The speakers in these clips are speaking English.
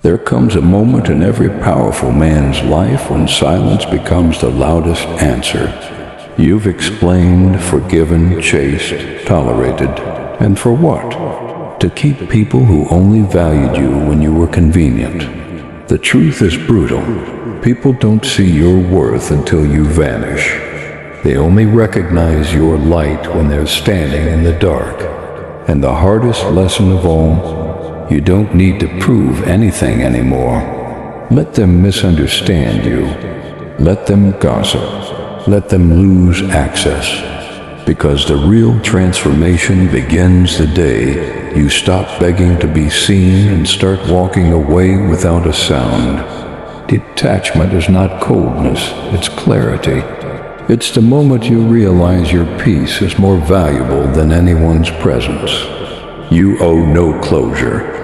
There comes a moment in every powerful man's life when silence becomes the loudest answer. You've explained, forgiven, chased, tolerated, and for what? To keep people who only valued you when you were convenient. The truth is brutal. People don't see your worth until you vanish. They only recognize your light when they're standing in the dark. And the hardest lesson of all, you don't need to prove anything anymore. Let them misunderstand you. Let them gossip. Let them lose access. Because the real transformation begins the day you stop begging to be seen and start walking away without a sound. Detachment is not coldness, it's clarity. It's the moment you realize your peace is more valuable than anyone's presence. You owe no closure.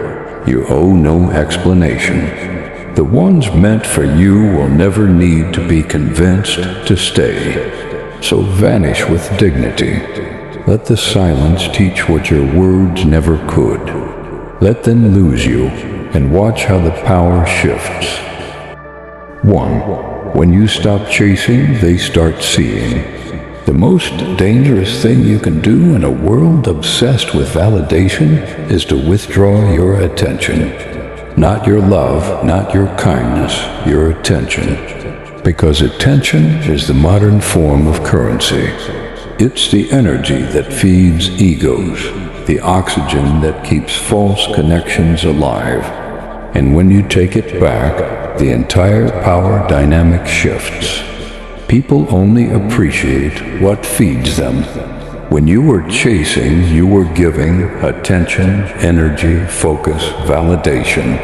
You owe no explanation. The ones meant for you will never need to be convinced to stay. So vanish with dignity. Let the silence teach what your words never could. Let them lose you and watch how the power shifts. 1. When you stop chasing, they start seeing. The most dangerous thing you can do in a world obsessed with validation is to withdraw your attention. Not your love, not your kindness, your attention. Because attention is the modern form of currency. It's the energy that feeds egos, the oxygen that keeps false connections alive. And when you take it back, the entire power dynamic shifts. People only appreciate what feeds them. When you were chasing, you were giving attention, energy, focus, validation.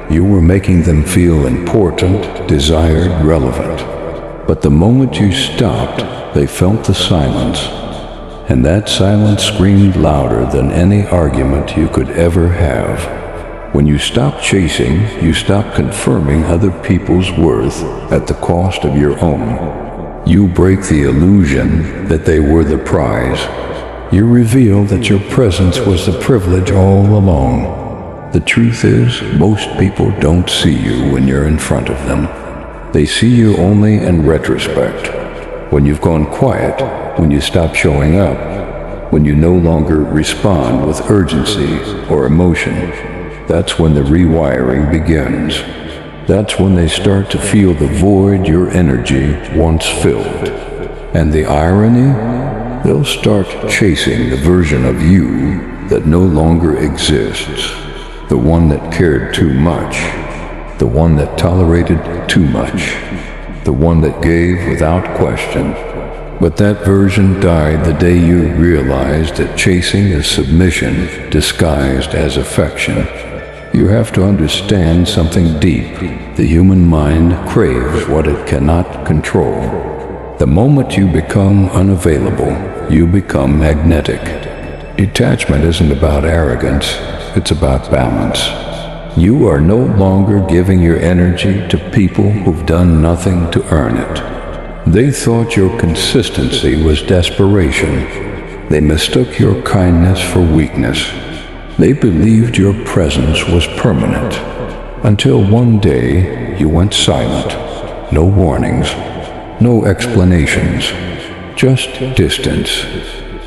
You were making them feel important, desired, relevant. But the moment you stopped, they felt the silence. And that silence screamed louder than any argument you could ever have. When you stop chasing, you stop confirming other people's worth at the cost of your own. You break the illusion that they were the prize. You reveal that your presence was the privilege all along. The truth is, most people don't see you when you're in front of them. They see you only in retrospect. When you've gone quiet, when you stop showing up, when you no longer respond with urgency or emotion. That's when the rewiring begins. That's when they start to feel the void your energy once filled. And the irony? They'll start chasing the version of you that no longer exists. The one that cared too much. The one that tolerated too much. The one that gave without question. But that version died the day you realized that chasing is submission disguised as affection. You have to understand something deep. The human mind craves what it cannot control. The moment you become unavailable, you become magnetic. Detachment isn't about arrogance, it's about balance. You are no longer giving your energy to people who've done nothing to earn it. They thought your consistency was desperation. They mistook your kindness for weakness. They believed your presence was permanent, until one day you went silent. No warnings, no explanations, just distance.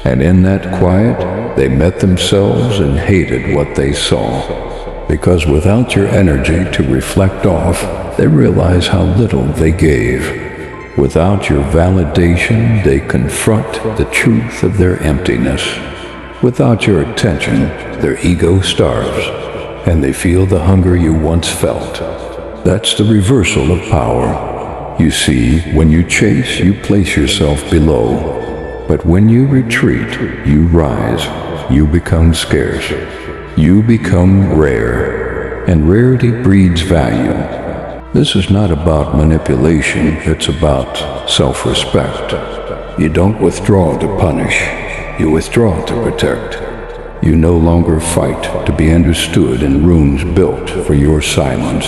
And in that quiet, they met themselves and hated what they saw. Because without your energy to reflect off, they realize how little they gave. Without your validation, they confront the truth of their emptiness. Without your attention, their ego starves, and they feel the hunger you once felt. That's the reversal of power. You see, when you chase, you place yourself below. But when you retreat, you rise. You become scarce. You become rare. And rarity breeds value. This is not about manipulation, it's about self-respect. You don't withdraw to punish. You withdraw to protect. You no longer fight to be understood in rooms built for your silence.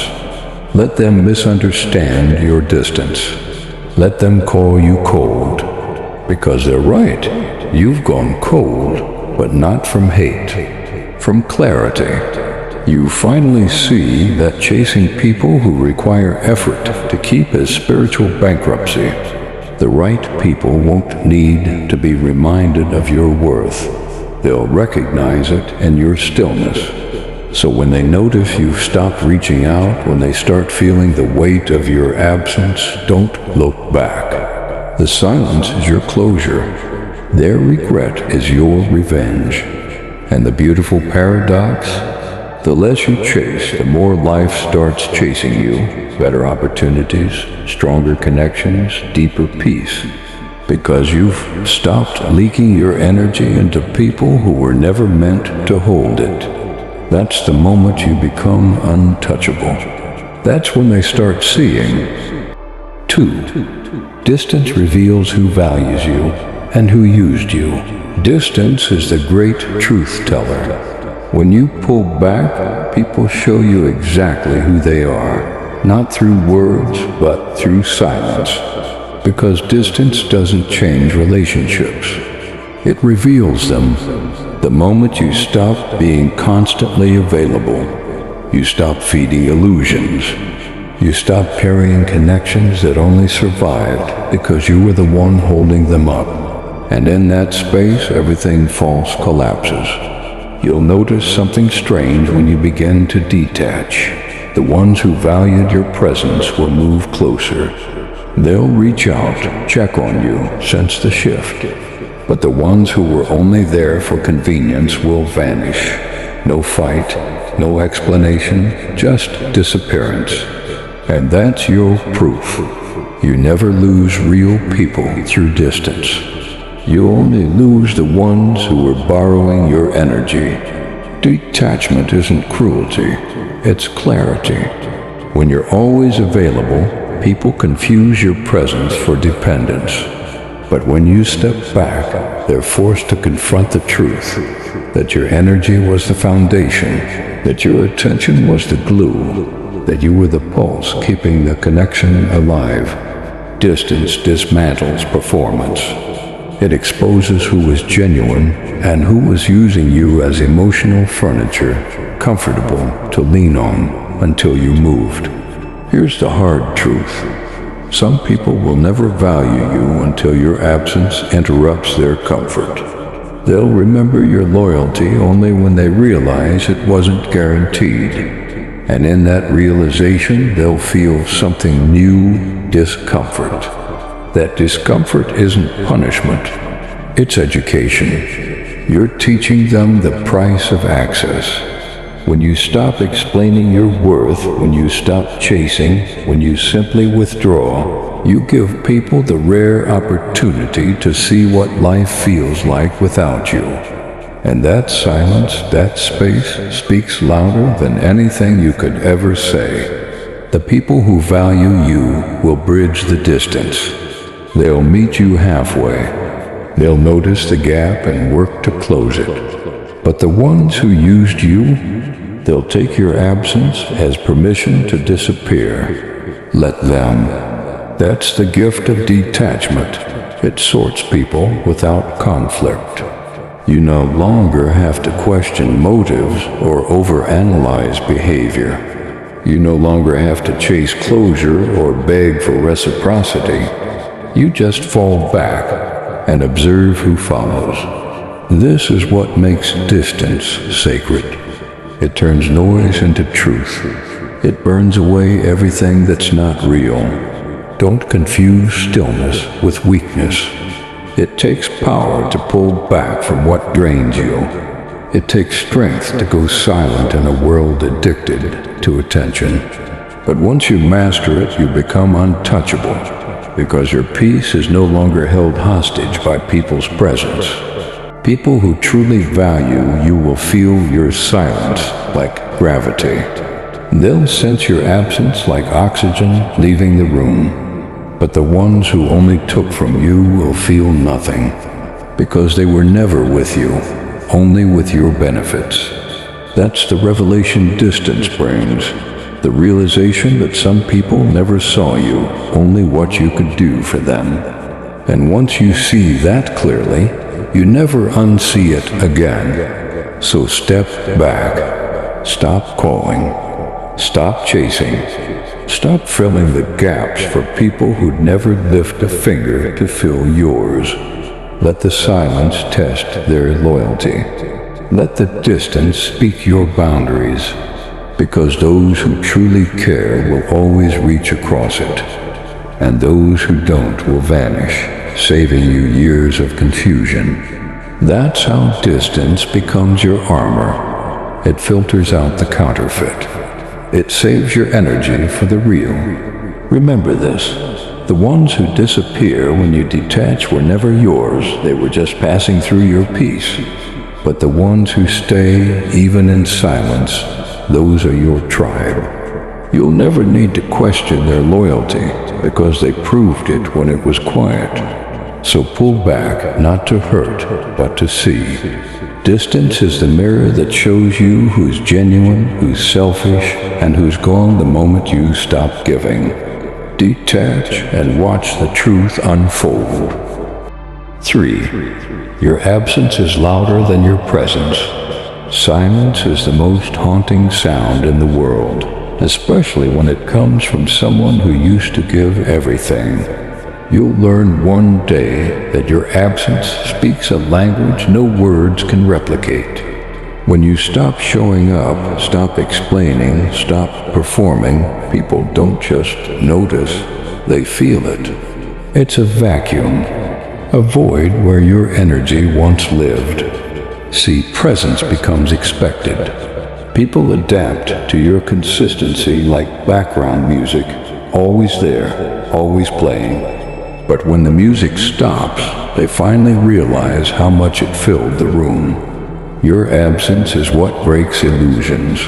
Let them misunderstand your distance. Let them call you cold. Because they're right. You've gone cold, but not from hate. From clarity. You finally see that chasing people who require effort to keep is spiritual bankruptcy. The right people won't need to be reminded of your worth. They'll recognize it in your stillness. So when they notice you've stopped reaching out, when they start feeling the weight of your absence, don't look back. The silence is your closure. Their regret is your revenge. And the beautiful paradox? The less you chase, the more life starts chasing you. Better opportunities, stronger connections, deeper peace. Because you've stopped leaking your energy into people who were never meant to hold it. That's the moment you become untouchable. That's when they start seeing. 2. Distance reveals who values you and who used you. Distance is the great truth teller. When you pull back, people show you exactly who they are, not through words, but through silence. Because distance doesn't change relationships. It reveals them. The moment you stop being constantly available, you stop feeding illusions. You stop carrying connections that only survived because you were the one holding them up. And in that space, everything false collapses. You'll notice something strange when you begin to detach. The ones who valued your presence will move closer. They'll reach out, check on you, sense the shift. But the ones who were only there for convenience will vanish. No fight, no explanation, just disappearance. And that's your proof. You never lose real people through distance. You only lose the ones who were borrowing your energy. Detachment isn't cruelty, it's clarity. When you're always available, people confuse your presence for dependence. But when you step back, they're forced to confront the truth, that your energy was the foundation, that your attention was the glue, that you were the pulse keeping the connection alive. Distance dismantles performance. It exposes who was genuine and who was using you as emotional furniture, comfortable to lean on until you moved. Here's the hard truth. Some people will never value you until your absence interrupts their comfort. They'll remember your loyalty only when they realize it wasn't guaranteed. And in that realization, they'll feel something new, discomfort. That discomfort isn't punishment, it's education. You're teaching them the price of access. When you stop explaining your worth, when you stop chasing, when you simply withdraw, you give people the rare opportunity to see what life feels like without you. And that silence, that space, speaks louder than anything you could ever say. The people who value you will bridge the distance. They'll meet you halfway. They'll notice the gap and work to close it. But the ones who used you, they'll take your absence as permission to disappear. Let them. That's the gift of detachment. It sorts people without conflict. You no longer have to question motives or overanalyze behavior. You no longer have to chase closure or beg for reciprocity. You just fall back and observe who follows. This is what makes distance sacred. It turns noise into truth. It burns away everything that's not real. Don't confuse stillness with weakness. It takes power to pull back from what drains you. It takes strength to go silent in a world addicted to attention. But once you master it, you become untouchable, because your peace is no longer held hostage by people's presence. People who truly value you will feel your silence like gravity. They'll sense your absence like oxygen leaving the room. But the ones who only took from you will feel nothing, because they were never with you, only with your benefits. That's the revelation distance brings. The realization that some people never saw you, only what you could do for them. And once you see that clearly, you never unsee it again. So step back. Stop calling. Stop chasing. Stop filling the gaps for people who'd never lift a finger to fill yours. Let the silence test their loyalty. Let the distance speak your boundaries, because those who truly care will always reach across it, and those who don't will vanish, saving you years of confusion. That's how distance becomes your armor. It filters out the counterfeit. It saves your energy for the real. Remember this. The ones who disappear when you detach were never yours. They were just passing through your peace. But the ones who stay, even in silence, those are your tribe. You'll never need to question their loyalty, because they proved it when it was quiet. So pull back, not to hurt, but to see. Distance is the mirror that shows you who's genuine, who's selfish, and who's gone the moment you stop giving. Detach and watch the truth unfold. 3. Your absence is louder than your presence. Silence is the most haunting sound in the world, especially when it comes from someone who used to give everything. You'll learn one day that your absence speaks a language no words can replicate. When you stop showing up, stop explaining, stop performing, people don't just notice, they feel it. It's a vacuum, a void where your energy once lived. See, presence becomes expected. People adapt to your consistency like background music, always there, always playing. But when the music stops, they finally realize how much it filled the room. Your absence is what breaks illusions.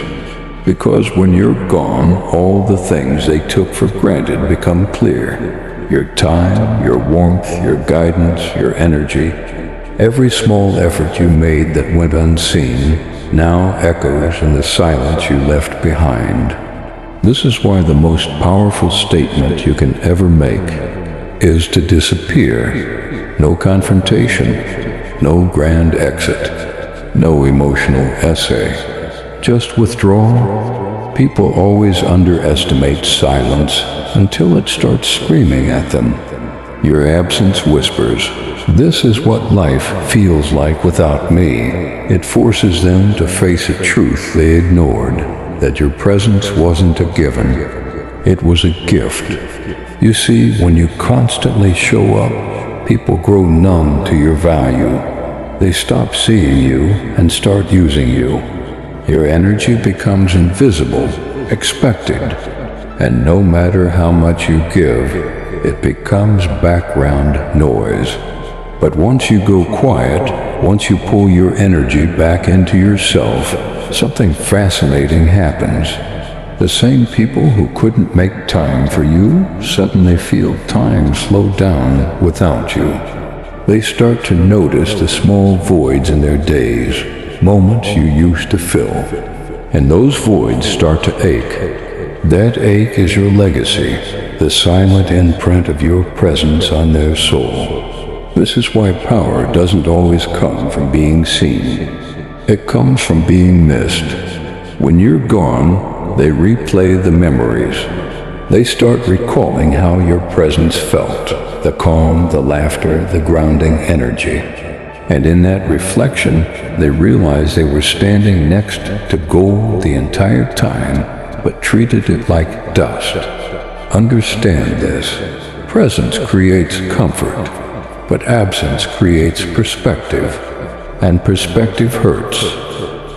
Because when you're gone, all the things they took for granted become clear. Your time, your warmth, your guidance, your energy. Every small effort you made that went unseen now echoes in the silence you left behind. This is why the most powerful statement you can ever make is to disappear. No confrontation, no grand exit. No emotional essay, just withdrawal. People always underestimate silence until it starts screaming at them. Your absence whispers, "This is what life feels like without me." It forces them to face a truth they ignored, that your presence wasn't a given. It was a gift. You see, when you constantly show up, people grow numb to your value. They stop seeing you and start using you. Your energy becomes invisible, expected, and no matter how much you give, it becomes background noise. But once you go quiet, once you pull your energy back into yourself, something fascinating happens. The same people who couldn't make time for you suddenly feel time slow down without you. They start to notice the small voids in their days, moments you used to fill. And those voids start to ache. That ache is your legacy, the silent imprint of your presence on their soul. This is why power doesn't always come from being seen. It comes from being missed. When you're gone, they replay the memories. They start recalling how your presence felt, the calm, the laughter, the grounding energy. And in that reflection, they realize they were standing next to gold the entire time, but treated it like dust. Understand this. Presence creates comfort, but absence creates perspective, and perspective hurts.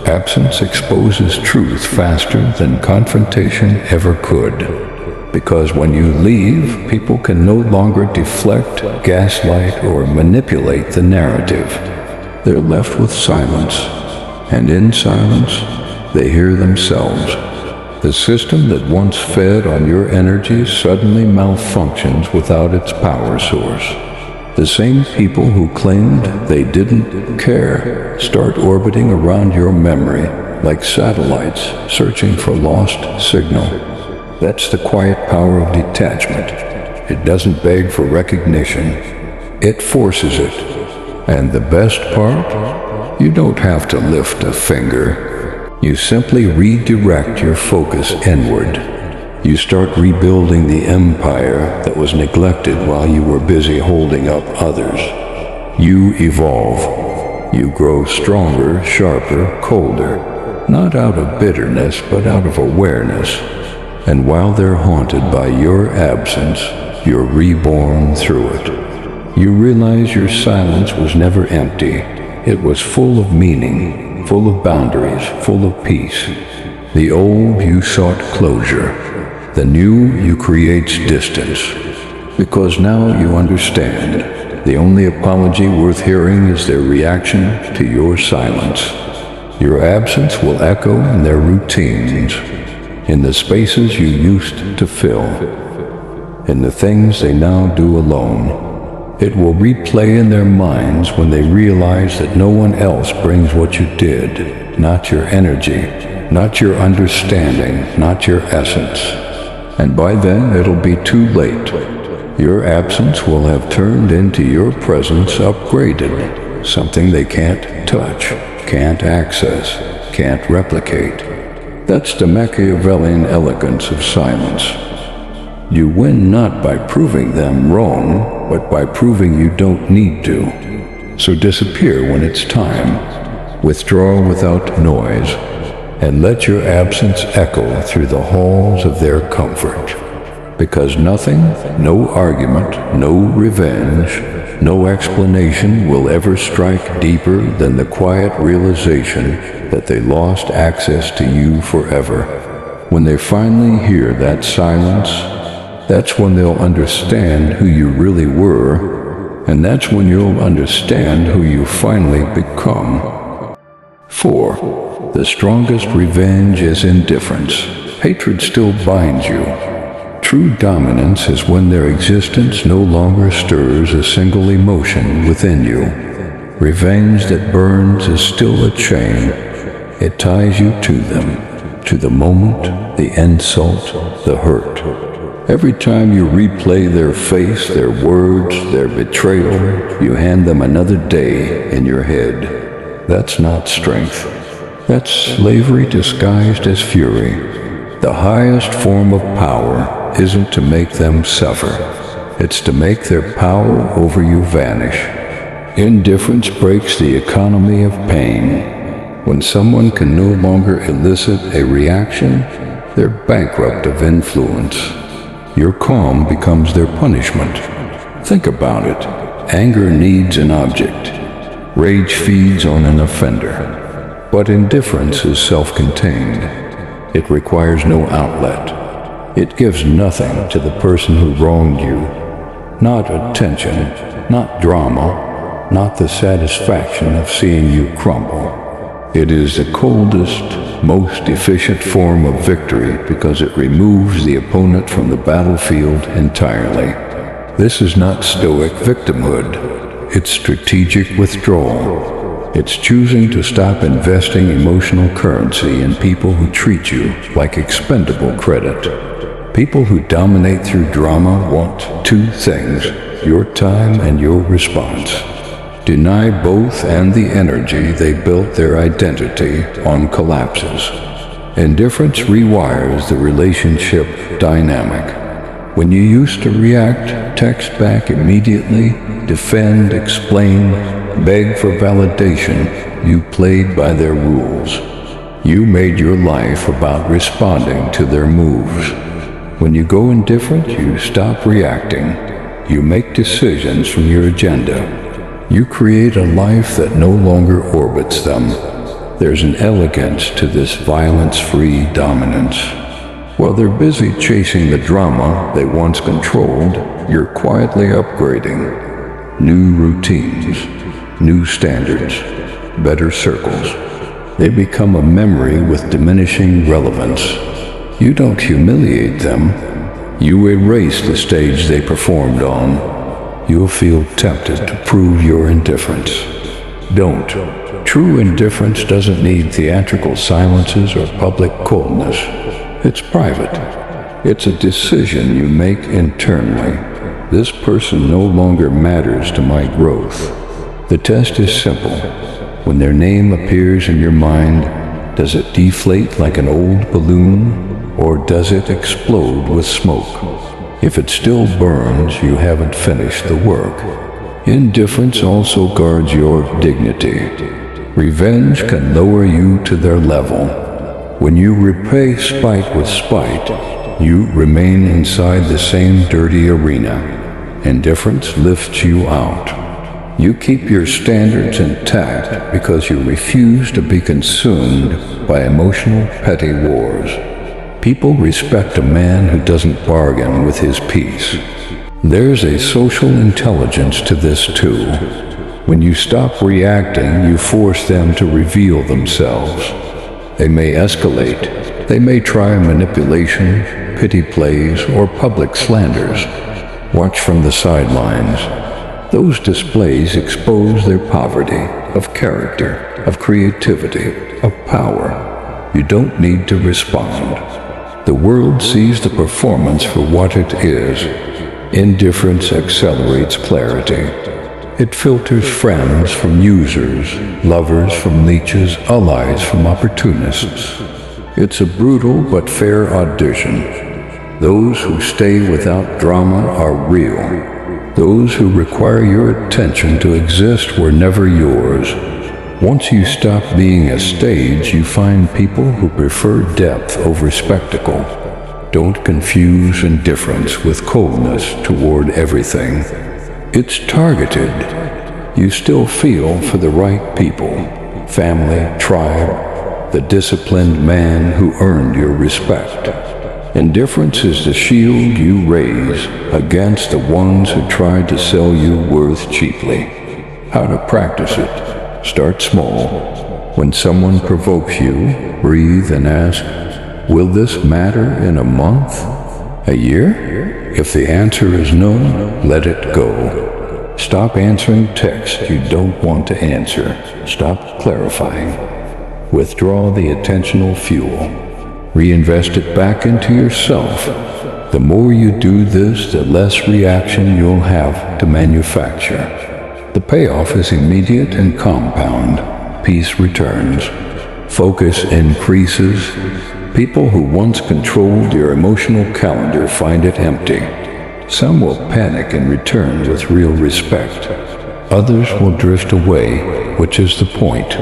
Absence exposes truth faster than confrontation ever could. Because when you leave, people can no longer deflect, gaslight, or manipulate the narrative. They're left with silence, and in silence, they hear themselves. The system that once fed on your energy suddenly malfunctions without its power source. The same people who claimed they didn't care start orbiting around your memory like satellites searching for lost signal. That's the quiet power of detachment. It doesn't beg for recognition. It forces it. And the best part? You don't have to lift a finger. You simply redirect your focus inward. You start rebuilding the empire that was neglected while you were busy holding up others. You evolve. You grow stronger, sharper, colder, not out of bitterness, but out of awareness. And while they're haunted by your absence, you're reborn through it. You realize your silence was never empty. It was full of meaning, full of boundaries, full of peace. The old you sought closure. The new you creates distance. Because now you understand. The only apology worth hearing is their reaction to your silence. Your absence will echo in their routines, in the spaces you used to fill, in the things they now do alone. It will replay in their minds when they realize that no one else brings what you did, not your energy, not your understanding, not your essence. And by then it'll be too late. Your absence will have turned into your presence upgraded, something they can't touch, can't access, can't replicate. That's the Machiavellian elegance of silence. You win not by proving them wrong, but by proving you don't need to. So disappear when it's time. Withdraw without noise, and let your absence echo through the halls of their comfort. Because nothing, no argument, no revenge, no explanation will ever strike deeper than the quiet realization that they lost access to you forever. When they finally hear that silence, that's when they'll understand who you really were, and that's when you'll understand who you finally become. 4. The strongest revenge is indifference. Hatred still binds you. True dominance is when their existence no longer stirs a single emotion within you. Revenge that burns is still a chain. It ties you to them, to the moment, the insult, the hurt. Every time you replay their face, their words, their betrayal, you hand them another day in your head. That's not strength. That's slavery disguised as fury. The highest form of power isn't to make them suffer. It's to make their power over you vanish. Indifference breaks the economy of pain. When someone can no longer elicit a reaction, they're bankrupt of influence. Your calm becomes their punishment. Think about it. Anger needs an object. Rage feeds on an offender. But indifference is self-contained. It requires no outlet. It gives nothing to the person who wronged you. Not attention, not drama, not the satisfaction of seeing you crumble. It is the coldest, most efficient form of victory because it removes the opponent from the battlefield entirely. This is not stoic victimhood. It's strategic withdrawal. It's choosing to stop investing emotional currency in people who treat you like expendable credit. People who dominate through drama want two things: your time and your response. Deny both and the energy they built their identity on collapses. Indifference rewires the relationship dynamic. When you used to react, text back immediately, defend, explain, beg for validation, you played by their rules. You made your life about responding to their moves. When you go indifferent, you stop reacting. You make decisions from your agenda. You create a life that no longer orbits them. There's an elegance to this violence-free dominance. While they're busy chasing the drama they once controlled, you're quietly upgrading. New routines, new standards, better circles. They become a memory with diminishing relevance. You don't humiliate them. You erase the stage they performed on. You'll feel tempted to prove your indifference. Don't. True indifference doesn't need theatrical silences or public coldness. It's private. It's a decision you make internally. This person no longer matters to my growth. The test is simple. When their name appears in your mind, Does it deflate like an old balloon, or does it explode with smoke? If it still burns, you haven't finished the work. Indifference also guards your dignity. Revenge can lower you to their level. When you repay spite with spite, you remain inside the same dirty arena. Indifference lifts you out. You keep your standards intact because you refuse to be consumed by emotional petty wars. People respect a man who doesn't bargain with his peace. There's a social intelligence to this too. When you stop reacting, you force them to reveal themselves. They may escalate. They may try manipulation, pity plays, or public slanders. Watch from the sidelines. Those displays expose their poverty of character, of creativity, of power. You don't need to respond. The world sees the performance for what it is. Indifference accelerates clarity. It filters friends from users, lovers from leeches, allies from opportunists. It's a brutal but fair audition. Those who stay without drama are real. Those who require your attention to exist were never yours. Once you stop being a stage, you find people who prefer depth over spectacle. Don't confuse indifference with coldness toward everything. It's targeted. You still feel for the right people, family, tribe, the disciplined man who earned your respect. Indifference is the shield you raise against the ones who tried to sell you worth cheaply. How to practice it? Start small. When someone provokes you, breathe and ask, will this matter in a month? A year? If the answer is no, let it go. Stop answering texts you don't want to answer. Stop clarifying. Withdraw the attentional fuel. Reinvest it back into yourself. The more you do this, the less reaction you'll have to manufacture. The payoff is immediate and compound. Peace returns. Focus increases. People who once controlled your emotional calendar find it empty. Some will panic and return with real respect. Others will drift away, which is the point.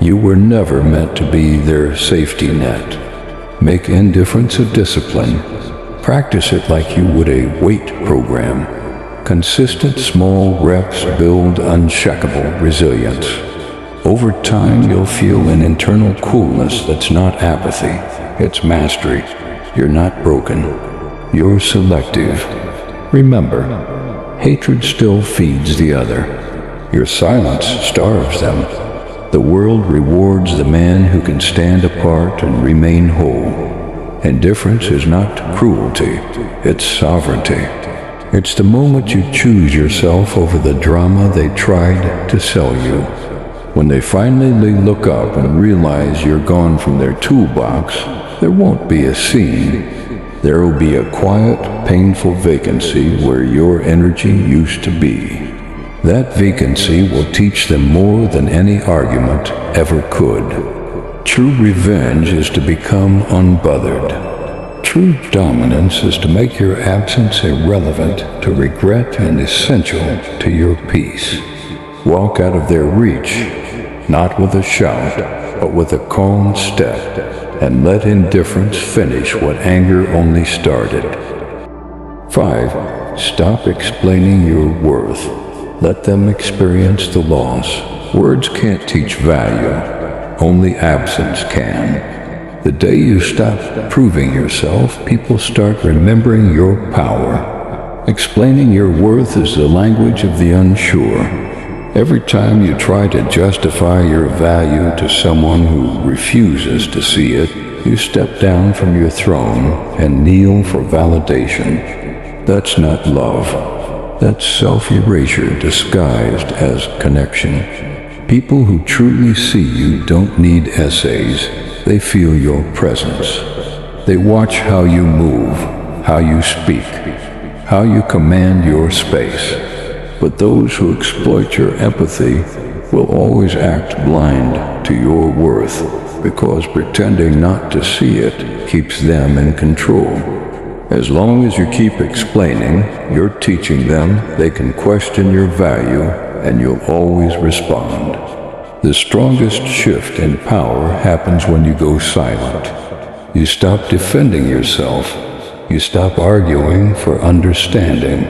You were never meant to be their safety net. Make indifference a discipline. Practice it like you would a weight program. Consistent small reps build unshakable resilience. Over time, you'll feel an internal coolness that's not apathy. It's mastery. You're not broken. You're selective. Remember, hatred still feeds the other. Your silence starves them. The world rewards the man who can stand apart and remain whole. Indifference is not cruelty, it's sovereignty. It's the moment you choose yourself over the drama they tried to sell you. When they finally look up and realize you're gone from their toolbox, there won't be a scene. There will be a quiet, painful vacancy where your energy used to be. That vacancy will teach them more than any argument ever could. True revenge is to become unbothered. True dominance is to make your absence irrelevant to regret and essential to your peace. Walk out of their reach, not with a shout, but with a calm step, and let indifference finish what anger only started. 5. Stop explaining your worth. Let them experience the loss. Words can't teach value. Only absence can. The day you stop proving yourself, people start remembering your power. Explaining your worth is the language of the unsure. Every time you try to justify your value to someone who refuses to see it, you step down from your throne and kneel for validation. That's not love. That's self-erasure disguised as connection. People who truly see you don't need essays. They feel your presence. They watch how you move, how you speak, how you command your space. But those who exploit your empathy will always act blind to your worth. because pretending not to see it keeps them in control. As long as you keep explaining, you're teaching them they can question your value and you'll always respond. The strongest shift in power happens when you go silent. You stop defending yourself. You stop arguing for understanding.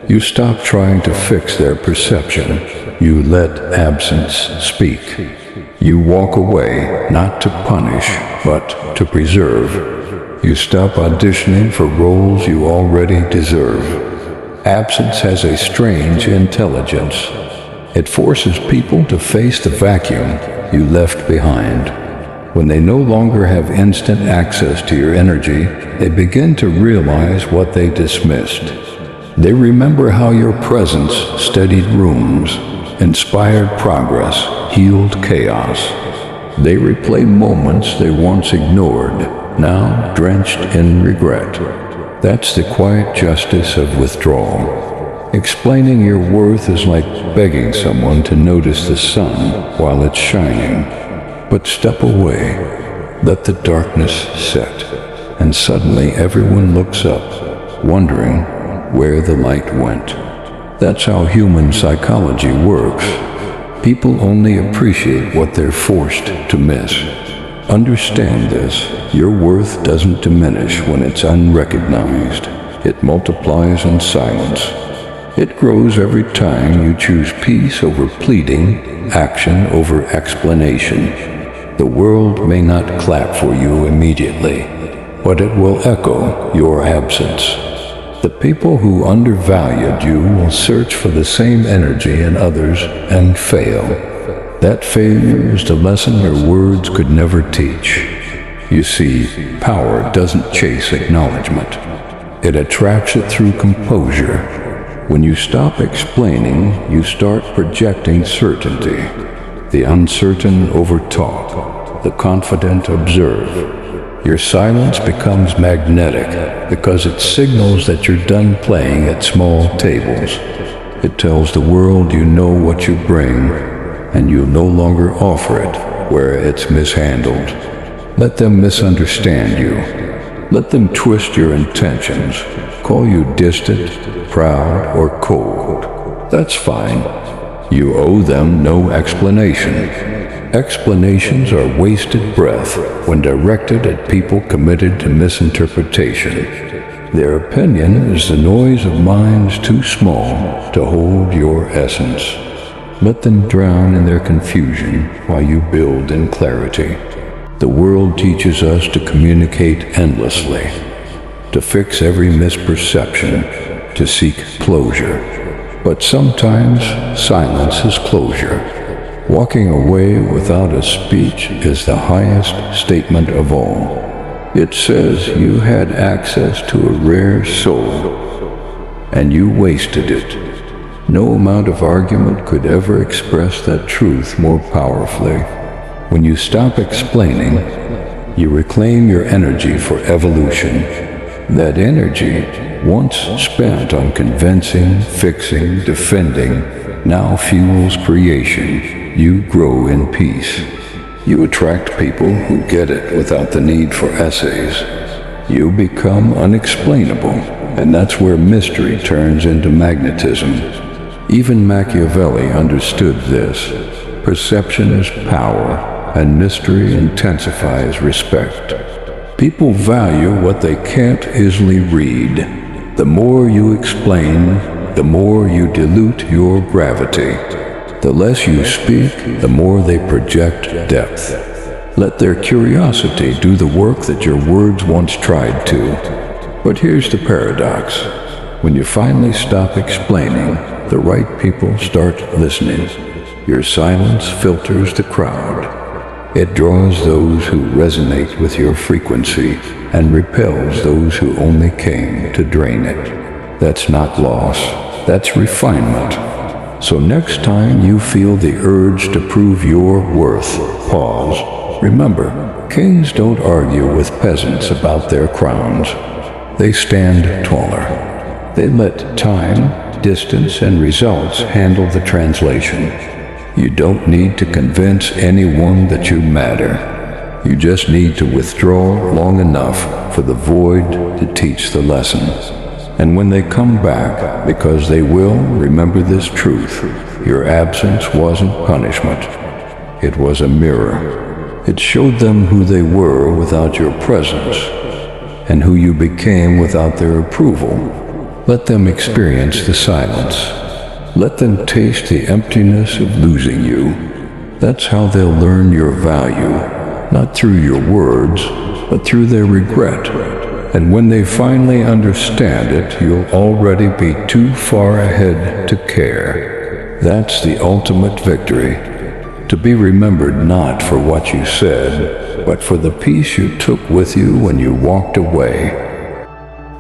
You stop trying to fix their perception. You let absence speak. You walk away, not to punish, but to preserve. You stop auditioning for roles you already deserve. Absence has a strange intelligence. It forces people to face the vacuum you left behind. When they no longer have instant access to your energy, they begin to realize what they dismissed. They remember how your presence steadied rooms, inspired progress, healed chaos. They replay moments they once ignored, now drenched in regret. That's the quiet justice of withdrawal. Explaining your worth is like begging someone to notice the sun while it's shining. But step away, let the darkness set, and suddenly everyone looks up, wondering where the light went. That's how human psychology works. People only appreciate what they're forced to miss. Understand this. Your worth doesn't diminish when it's unrecognized. It multiplies in silence. It grows every time you choose peace over pleading, action over explanation. The world may not clap for you immediately, but it will echo your absence. The people who undervalued you will search for the same energy in others and fail. That failure is the lesson your words could never teach. You see, power doesn't chase acknowledgement. It attracts it through composure. When you stop explaining, you start projecting certainty. The uncertain overtalk, the confident observe. Your silence becomes magnetic because it signals that you're done playing at small tables. It tells the world you know what you bring, and you no longer offer it where it's mishandled. Let them misunderstand you. Let them twist your intentions, call you distant, proud, or cold. That's fine. You owe them no explanation. Explanations are wasted breath when directed at people committed to misinterpretation. Their opinion is the noise of minds too small to hold your essence. Let them drown in their confusion while you build in clarity. The world teaches us to communicate endlessly, to fix every misperception, to seek closure. But sometimes silence is closure. Walking away without a speech is the highest statement of all. It says you had access to a rare soul, and you wasted it. No amount of argument could ever express that truth more powerfully. When you stop explaining, you reclaim your energy for evolution. That energy, once spent on convincing, fixing, defending, now fuels creation. You grow in peace. You attract people who get it without the need for essays. You become unexplainable, and that's where mystery turns into magnetism. Even Machiavelli understood this. Perception is power, and mystery intensifies respect. People value what they can't easily read. The more you explain, the more you dilute your gravity. The less you speak, the more they project depth. Let their curiosity do the work that your words once tried to. But here's the paradox. When you finally stop explaining, the right people start listening. Your silence filters the crowd. It draws those who resonate with your frequency and repels those who only came to drain it. That's not loss, that's refinement. So next time you feel the urge to prove your worth, pause. Remember, kings don't argue with peasants about their crowns. They stand taller. They let time, distance, and results handle the translation. You don't need to convince anyone that you matter. You just need to withdraw long enough for the void to teach the lesson. And when they come back, because they will remember this truth, your absence wasn't punishment. It was a mirror. It showed them who they were without your presence, and who you became without their approval. Let them experience the silence. Let them taste the emptiness of losing you. That's how they'll learn your value, not through your words, but through their regret. And when they finally understand it, you'll already be too far ahead to care. That's the ultimate victory. To be remembered not for what you said, but for the peace you took with you when you walked away.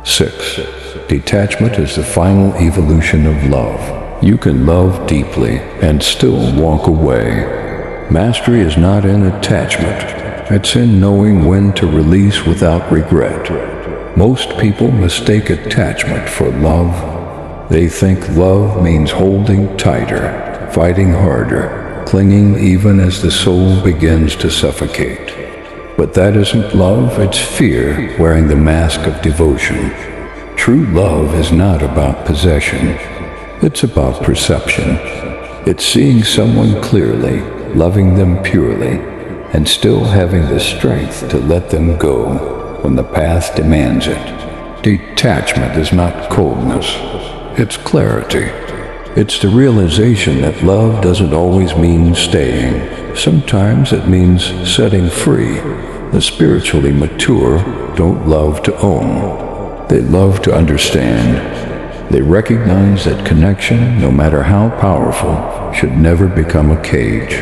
6. Detachment is the final evolution of love. You can love deeply and still walk away. Mastery is not in attachment. It's in knowing when to release without regret. Most people mistake attachment for love. They think love means holding tighter, fighting harder, clinging even as the soul begins to suffocate. But that isn't love, it's fear wearing the mask of devotion. True love is not about possession. It's about perception. It's seeing someone clearly, loving them purely, and still having the strength to let them go when the path demands it. Detachment is not coldness. It's clarity. It's the realization that love doesn't always mean staying. Sometimes it means setting free. The spiritually mature don't love to own. They love to understand. They recognize that connection, no matter how powerful, should never become a cage.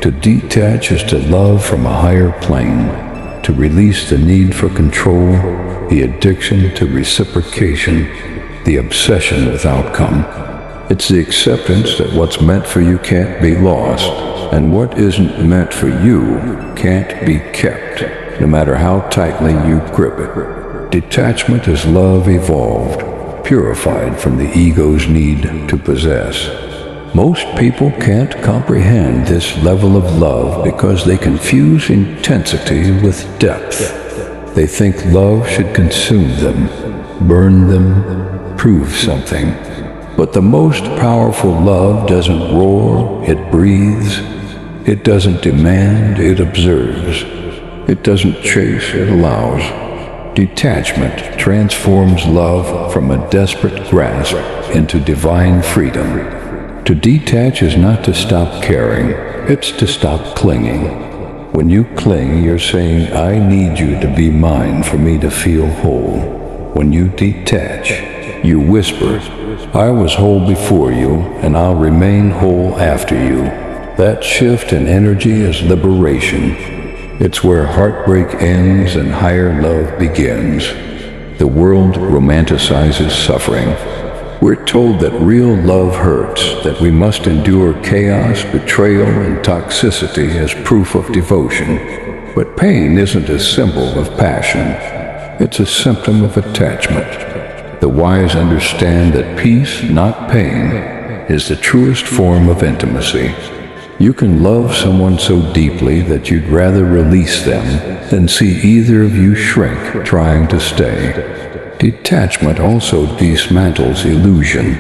To detach is to love from a higher plane, to release the need for control, the addiction to reciprocation, the obsession with outcome. It's the acceptance that what's meant for you can't be lost, and what isn't meant for you can't be kept, no matter how tightly you grip it. Detachment is love evolved, purified from the ego's need to possess. Most people can't comprehend this level of love because they confuse intensity with depth. They think love should consume them, burn them, prove something. But the most powerful love doesn't roar, it breathes. It doesn't demand, it observes. It doesn't chase, it allows. Detachment transforms love from a desperate grasp into divine freedom. To detach is not to stop caring, it's to stop clinging. When you cling, you're saying, I need you to be mine for me to feel whole. When you detach, you whisper, I was whole before you, and I'll remain whole after you. That shift in energy is liberation. It's where heartbreak ends and higher love begins. The world romanticizes suffering. We're told that real love hurts, that we must endure chaos, betrayal, and toxicity as proof of devotion. But pain isn't a symbol of passion. It's a symptom of attachment. The wise understand that peace, not pain, is the truest form of intimacy. You can love someone so deeply that you'd rather release them than see either of you shrink trying to stay. Detachment also dismantles illusion.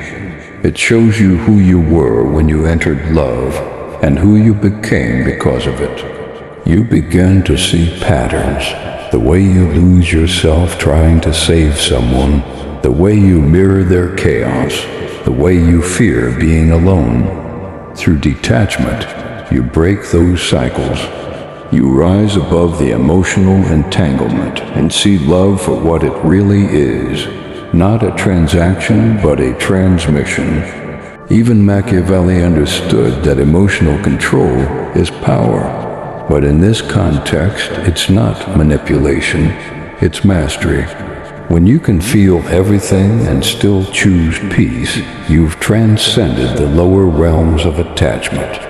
It shows you who you were when you entered love and who you became because of it. You begin to see patterns, the way you lose yourself trying to save someone, the way you mirror their chaos, the way you fear being alone. Through detachment, you break those cycles. You rise above the emotional entanglement and see love for what it really is, not a transaction but a transmission. Even Machiavelli understood that emotional control is power, but in this context it's not manipulation, it's mastery. When you can feel everything and still choose peace, you've transcended the lower realms of attachment.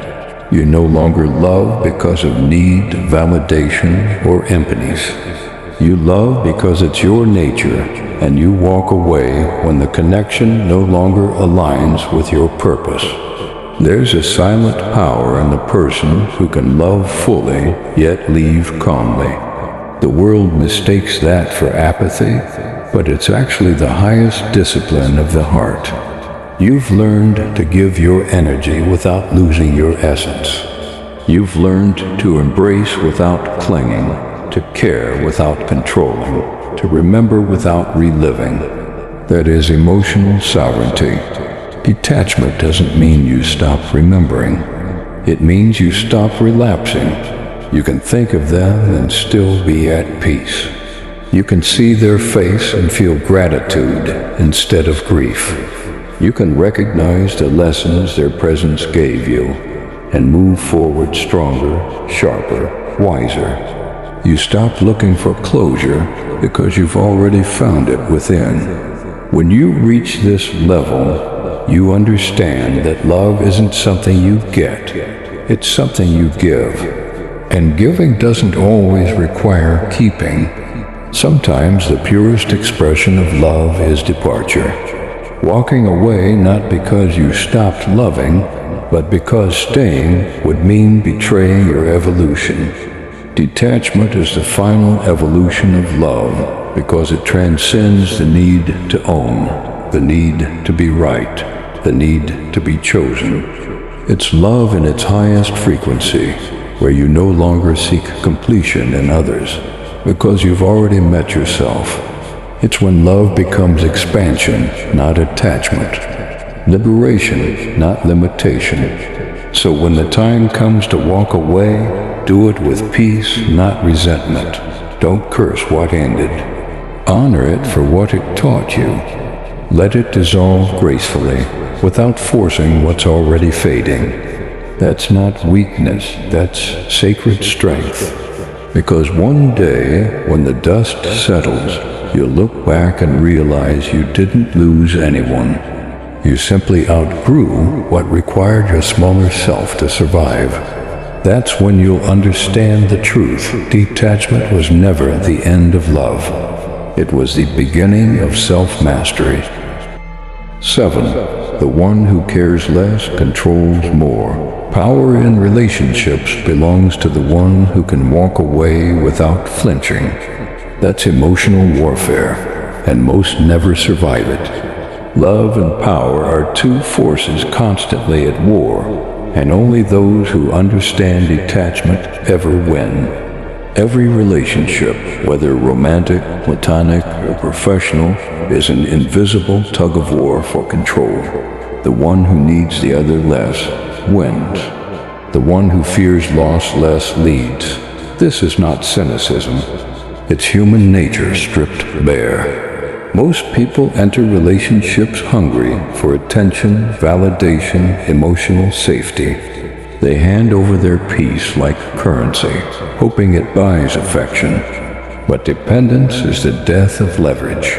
You no longer love because of need, validation, or emptiness. You love because it's your nature, and you walk away when the connection no longer aligns with your purpose. There's a silent power in the person who can love fully, yet leave calmly. The world mistakes that for apathy, but it's actually the highest discipline of the heart. You've learned to give your energy without losing your essence. You've learned to embrace without clinging, to care without controlling, to remember without reliving. That is emotional sovereignty. Detachment doesn't mean you stop remembering. It means you stop relapsing. You can think of them and still be at peace. You can see their face and feel gratitude instead of grief. You can recognize the lessons their presence gave you and move forward stronger, sharper, wiser. You stop looking for closure because you've already found it within. When you reach this level, you understand that love isn't something you get, it's something you give. And giving doesn't always require keeping. Sometimes the purest expression of love is departure. Walking away not because you stopped loving, but because staying would mean betraying your evolution. Detachment is the final evolution of love because it transcends the need to own, the need to be right, the need to be chosen. It's love in its highest frequency, where you no longer seek completion in others because you've already met yourself. It's when love becomes expansion, not attachment. Liberation, not limitation. So when the time comes to walk away, do it with peace, not resentment. Don't curse what ended. Honor it for what it taught you. Let it dissolve gracefully, without forcing what's already fading. That's not weakness, that's sacred strength. Because one day, when the dust settles, you'll look back and realize you didn't lose anyone. You simply outgrew what required your smaller self to survive. That's when you'll understand the truth. Detachment was never the end of love. It was the beginning of self-mastery. 7. The one who cares less controls more. Power in relationships belongs to the one who can walk away without flinching. That's emotional warfare, and most never survive it. Love and power are two forces constantly at war, and only those who understand detachment ever win. Every relationship, whether romantic, platonic, or professional, is an invisible tug-of-war for control. The one who needs the other less wins. The one who fears loss less leads. This is not cynicism. It's human nature stripped bare. Most people enter relationships hungry for attention, validation, emotional safety. They hand over their peace like currency, hoping it buys affection. But dependence is the death of leverage.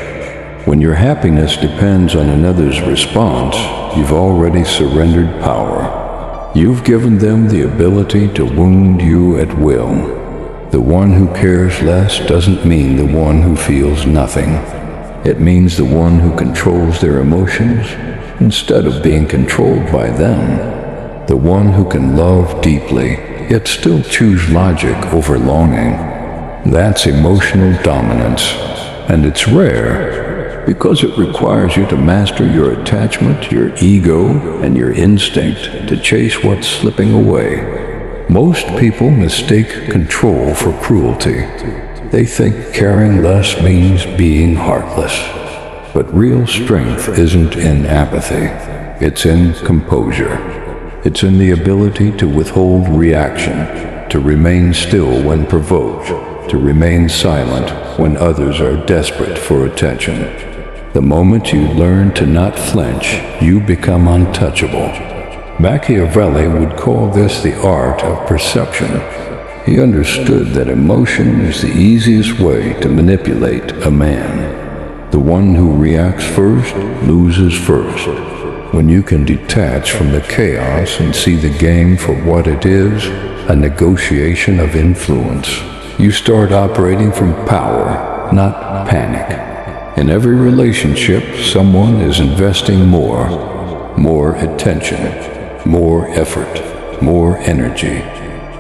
When your happiness depends on another's response, you've already surrendered power. You've given them the ability to wound you at will. The one who cares less doesn't mean the one who feels nothing. It means the one who controls their emotions instead of being controlled by them. The one who can love deeply, yet still choose logic over longing. That's emotional dominance, and it's rare because it requires you to master your attachment, your ego, and your instinct to chase what's slipping away. Most people mistake control for cruelty. They think caring less means being heartless. But real strength isn't in apathy. It's in composure. It's in the ability to withhold reaction, to remain still when provoked, to remain silent when others are desperate for attention. The moment you learn to not flinch, you become untouchable. Machiavelli would call this the art of perception. He understood that emotion is the easiest way to manipulate a man. The one who reacts first loses first. When you can detach from the chaos and see the game for what it is, a negotiation of influence, you start operating from power, not panic. In every relationship, someone is investing more attention. more effort, more energy.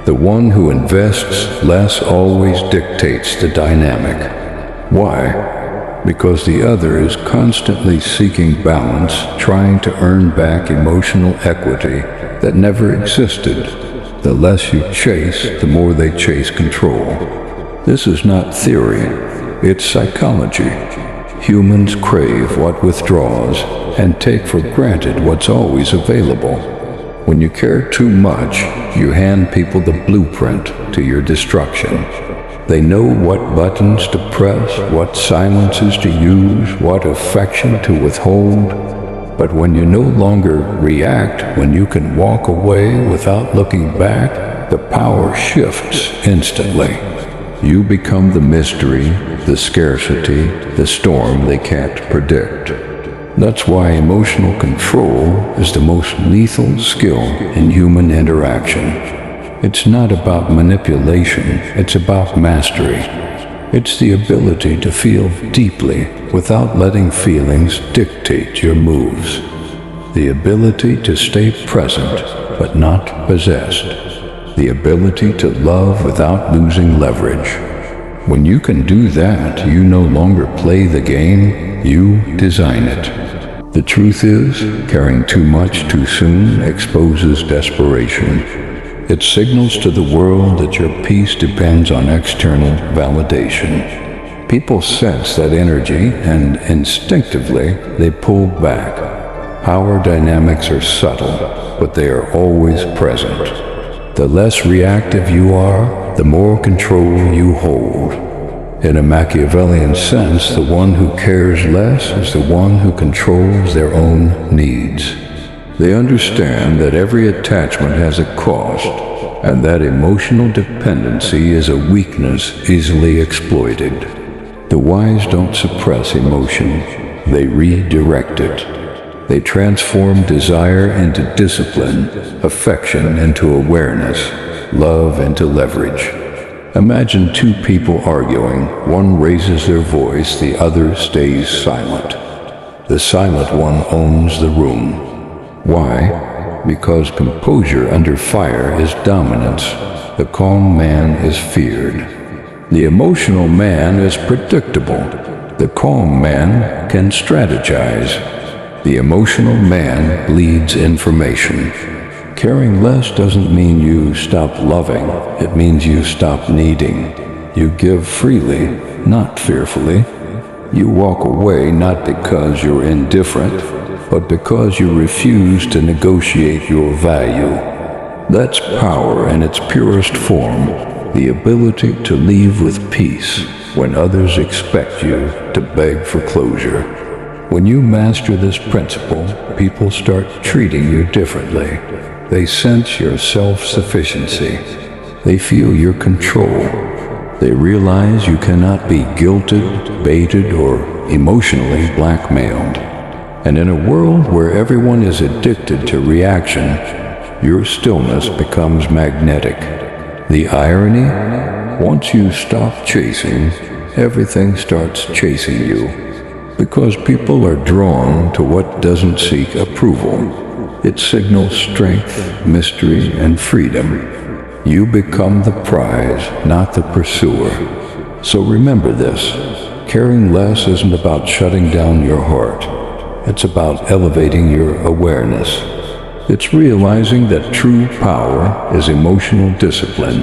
The one who invests less always dictates the dynamic. Why? Because the other is constantly seeking balance, trying to earn back emotional equity that never existed. The less you chase, the more they chase control. This is not theory, it's psychology. Humans crave what withdraws and take for granted what's always available. When you care too much, you hand people the blueprint to your destruction. They know what buttons to press, what silences to use, what affection to withhold. But when you no longer react, when you can walk away without looking back, the power shifts instantly. You become the mystery, the scarcity, the storm they can't predict. That's why emotional control is the most lethal skill in human interaction. It's not about manipulation, it's about mastery. It's the ability to feel deeply without letting feelings dictate your moves. The ability to stay present but not possessed. The ability to love without losing leverage. When you can do that, you no longer play the game, you design it. The truth is, caring too much too soon exposes desperation. It signals to the world that your peace depends on external validation. People sense that energy, and instinctively, they pull back. Power dynamics are subtle, but they are always present. The less reactive you are, the more control you hold. In a Machiavellian sense, the one who cares less is the one who controls their own needs. They understand that every attachment has a cost, and that emotional dependency is a weakness easily exploited. The wise don't suppress emotion, they redirect it. They transform desire into discipline, affection into awareness, love into leverage. Imagine two people arguing. One raises their voice, the other stays silent. The silent one owns the room. Why? Because composure under fire is dominance. The calm man is feared. The emotional man is predictable. The calm man can strategize. The emotional man bleeds information. Caring less doesn't mean you stop loving. It means you stop needing. You give freely, not fearfully. You walk away not because you're indifferent, but because you refuse to negotiate your value. That's power in its purest form, the ability to leave with peace when others expect you to beg for closure. When you master this principle, people start treating you differently. They sense your self-sufficiency. They feel your control. They realize you cannot be guilted, baited, or emotionally blackmailed. And in a world where everyone is addicted to reaction, your stillness becomes magnetic. The irony? Once you stop chasing, everything starts chasing you. Because people are drawn to what doesn't seek approval. It signals strength, mystery, and freedom. You become the prize, not the pursuer. So remember this, caring less isn't about shutting down your heart. It's about elevating your awareness. It's realizing that true power is emotional discipline,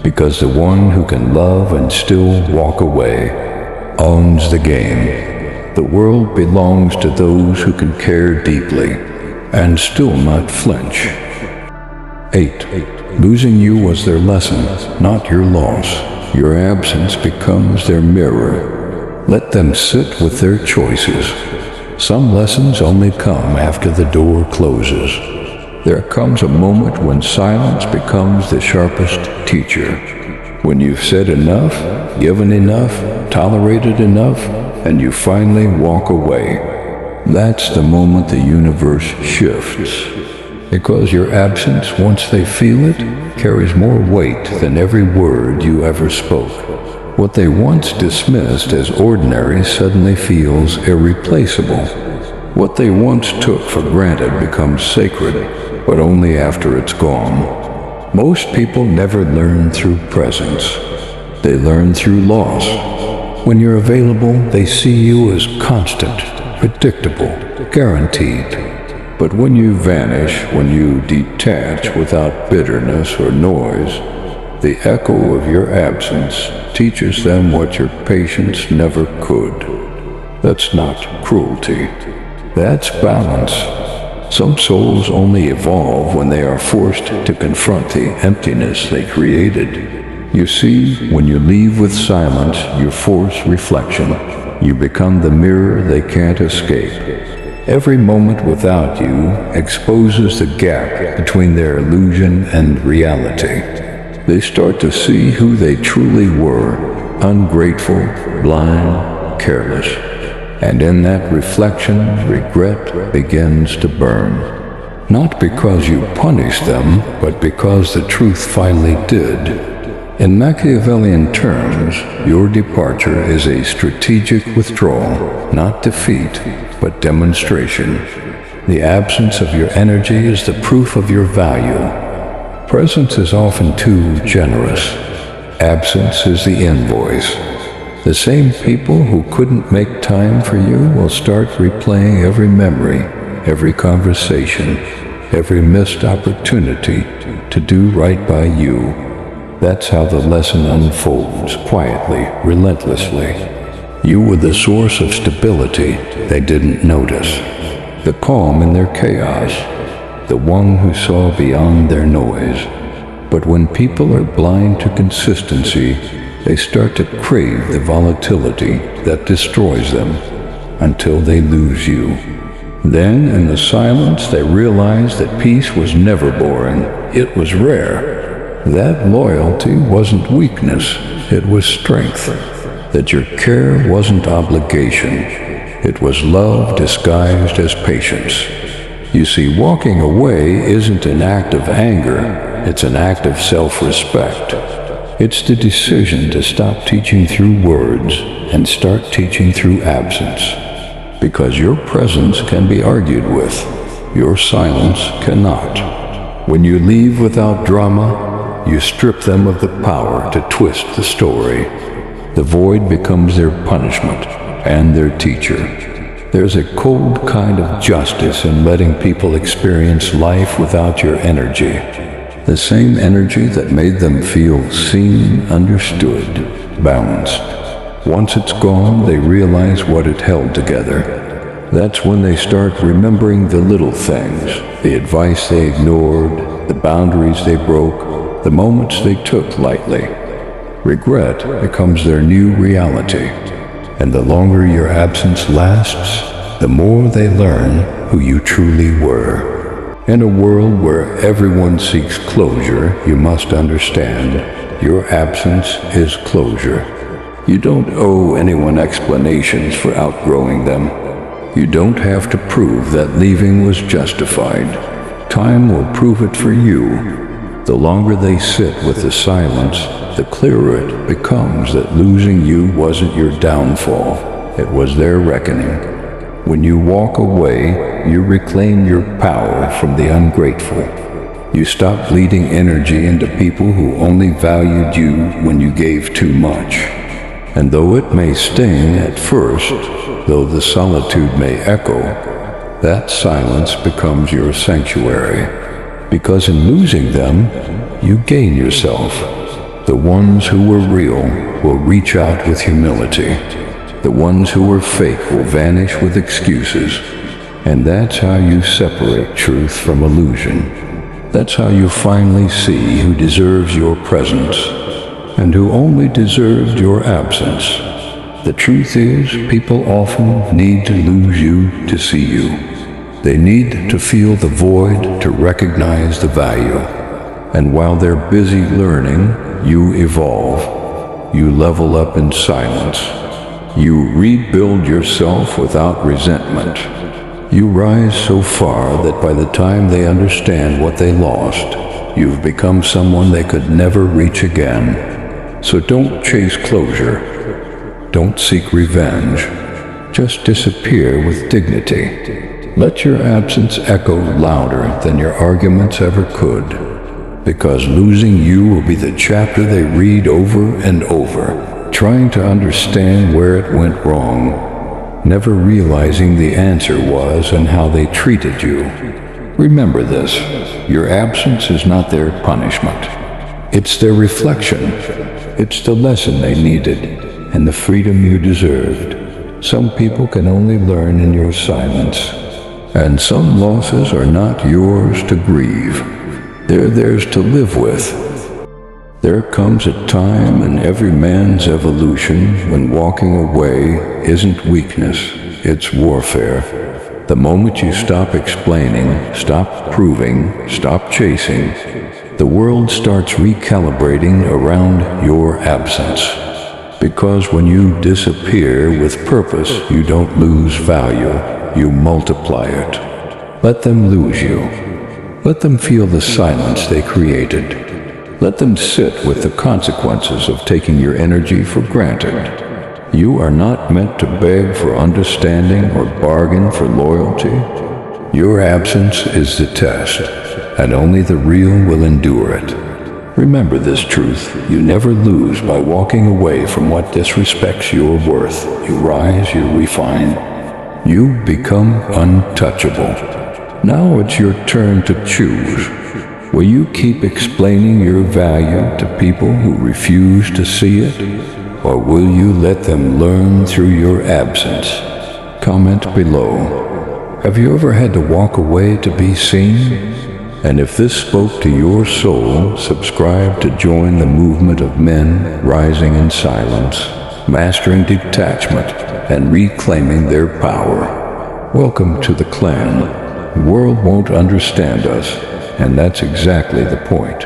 because the one who can love and still walk away owns the game. The world belongs to those who can care deeply and still not flinch. 8. Losing you was their lesson, not your loss. Your absence becomes their mirror. Let them sit with their choices. Some lessons only come after the door closes. There comes a moment when silence becomes the sharpest teacher. When you've said enough, given enough, tolerated enough, and you finally walk away. That's the moment the universe shifts. Because your absence, once they feel it, carries more weight than every word you ever spoke. What they once dismissed as ordinary suddenly feels irreplaceable. What they once took for granted becomes sacred but only after it's gone. Most people never learn through presence. They learn through loss. When you're available, they see you as constant, predictable, guaranteed. But when you vanish, when you detach without bitterness or noise, the echo of your absence teaches them what your patience never could. That's not cruelty. That's balance. Some souls only evolve when they are forced to confront the emptiness they created. You see, when you leave with silence, you force reflection. You become the mirror they can't escape. Every moment without you exposes the gap between their illusion and reality. They start to see who they truly were, ungrateful, blind, careless. And in that reflection, regret begins to burn. Not because you punished them, but because the truth finally did. In Machiavellian terms, your departure is a strategic withdrawal, not defeat, but demonstration. The absence of your energy is the proof of your value. Presence is often too generous. Absence is the invoice. The same people who couldn't make time for you will start replaying every memory, every conversation, every missed opportunity to do right by you. That's how the lesson unfolds, quietly, relentlessly. You were the source of stability they didn't notice, the calm in their chaos, the one who saw beyond their noise. But when people are blind to consistency, they start to crave the volatility that destroys them until they lose you. Then, in the silence, they realize that peace was never boring. It was rare. That loyalty wasn't weakness, it was strength. That your care wasn't obligation, it was love disguised as patience. You see, walking away isn't an act of anger, it's an act of self-respect. It's the decision to stop teaching through words and start teaching through absence. Because your presence can be argued with, your silence cannot. When you leave without drama, you strip them of the power to twist the story. The void becomes their punishment and their teacher. There's a cold kind of justice in letting people experience life without your energy. The same energy that made them feel seen, understood, balanced. Once it's gone, they realize what it held together. That's when they start remembering the little things, the advice they ignored, the boundaries they broke, the moments they took lightly. Regret becomes their new reality, and the longer your absence lasts, the more they learn who you truly were. In a world where everyone seeks closure, you must understand your absence is closure. You don't owe anyone explanations for outgrowing them. You don't have to prove that leaving was justified. Time will prove it for you. The longer they sit with the silence, the clearer it becomes that losing you wasn't your downfall, it was their reckoning. When you walk away, you reclaim your power from the ungrateful. You stop bleeding energy into people who only valued you when you gave too much. And though it may sting at first, though the solitude may echo, that silence becomes your sanctuary. Because in losing them, you gain yourself. The ones who were real will reach out with humility. The ones who were fake will vanish with excuses. And that's how you separate truth from illusion. That's how you finally see who deserves your presence and who only deserved your absence. The truth is, people often need to lose you to see you. They need to feel the void to recognize the value. And while they're busy learning, you evolve. You level up in silence. You rebuild yourself without resentment. You rise so far that by the time they understand what they lost, you've become someone they could never reach again. So don't chase closure. Don't seek revenge. Just disappear with dignity. Let your absence echo louder than your arguments ever could, because losing you will be the chapter they read over and over, trying to understand where it went wrong, never realizing the answer was and how they treated you. Remember this, your absence is not their punishment. It's their reflection. It's the lesson they needed and the freedom you deserved. Some people can only learn in your silence, and some losses are not yours to grieve. They're theirs to live with. There comes a time in every man's evolution when walking away isn't weakness, it's warfare. The moment you stop explaining, stop proving, stop chasing, the world starts recalibrating around your absence. Because when you disappear with purpose, you don't lose value, you multiply it. Let them lose you. Let them feel the silence they created. Let them sit with the consequences of taking your energy for granted. You are not meant to beg for understanding or bargain for loyalty. Your absence is the test, and only the real will endure it. Remember this truth, you never lose by walking away from what disrespects your worth. You rise, you refine, you become untouchable. Now it's your turn to choose. Will you keep explaining your value to people who refuse to see it? Or will you let them learn through your absence? Comment below. Have you ever had to walk away to be seen? And if this spoke to your soul, subscribe to join the movement of men rising in silence, mastering detachment, and reclaiming their power. Welcome to the clan. The world won't understand us, and that's exactly the point.